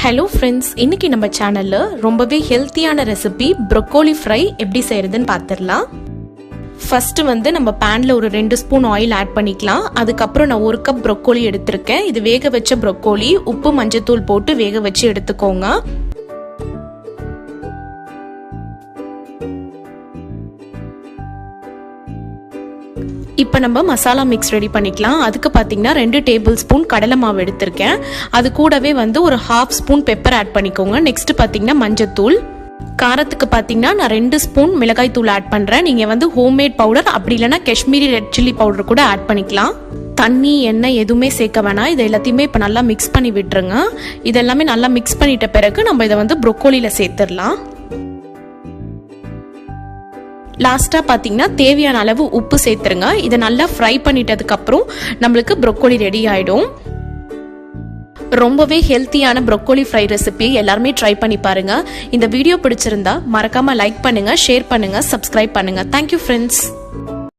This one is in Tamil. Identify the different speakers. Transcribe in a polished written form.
Speaker 1: ஹலோ ஃப்ரெண்ட்ஸ், இன்னைக்கு நம்ம சேனல்ல ரொம்பவே ஹெல்த்தியான ரெசிபி ப்ரோக்கோலி ஃப்ரை எப்படி செய்யறதுன்னு பார்த்துடலாம். ஃபர்ஸ்ட் நம்ம பேன்ல ஒரு 2 ஸ்பூன் ஆயில் ஆட் பண்ணிக்கலாம். அதுக்கப்புறம் நான் 1 கப் ப்ரோக்கோலி எடுத்திருக்கேன். இது வேக வச்ச ப்ரோக்கோலி. உப்பு மஞ்சத்தூள் போட்டு வேக வச்சு எடுத்துக்கோங்க. இப்போ நம்ம மசாலா மிக்ஸ் ரெடி பண்ணிக்கலாம். அதுக்கு பார்த்தீங்கன்னா 2 டேபிள் ஸ்பூன் கடலை மாவு எடுத்திருக்கேன். அது கூடவே ஒரு 1/2 ஸ்பூன் பெப்பர் ஆட் பண்ணிக்கோங்க. நெக்ஸ்ட் பார்த்தீங்கன்னா மஞ்சத்தூள். காரத்துக்கு பார்த்தீங்கன்னா நான் 2 ஸ்பூன் மிளகாய் தூள் ஆட் பண்ணுறேன். நீங்கள் ஹோம்மேட் பவுடர் அப்படி இல்லைன்னா காஷ்மீரி ரெட் சில்லி பவுடர் கூட ஆட் பண்ணிக்கலாம். தண்ணி எண்ணெய் எதுவுமே சேர்க்க வேணாம். இது எல்லாத்தையுமே இப்போ நல்லா மிக்ஸ் பண்ணி விட்டுருங்க. இதெல்லாமே நல்லா மிக்ஸ் பண்ணிட்ட பிறகு நம்ம இதை ப்ரோக்கோலியில் சேர்த்துடலாம். லாஸ்ட்டாக பார்த்தீங்கன்னா தேவையான அளவு உப்பு சேர்த்துருங்க. இதை நல்லா ஃப்ரை பண்ணிட்டதுக்கு அப்புறம் நம்மளுக்கு ப்ரோக்கோலி ரெடி ஆகிடும். ரொம்பவே ஹெல்த்தியான ப்ரோக்கோலி ஃப்ரை ரெசிபி எல்லாருமே ட்ரை பண்ணி பாருங்க. இந்த வீடியோ பிடிச்சிருந்தா மறக்காம லைக் பண்ணுங்க, ஷேர் பண்ணுங்க, சப்ஸ்கிரைப் பண்ணுங்க. Thank you friends.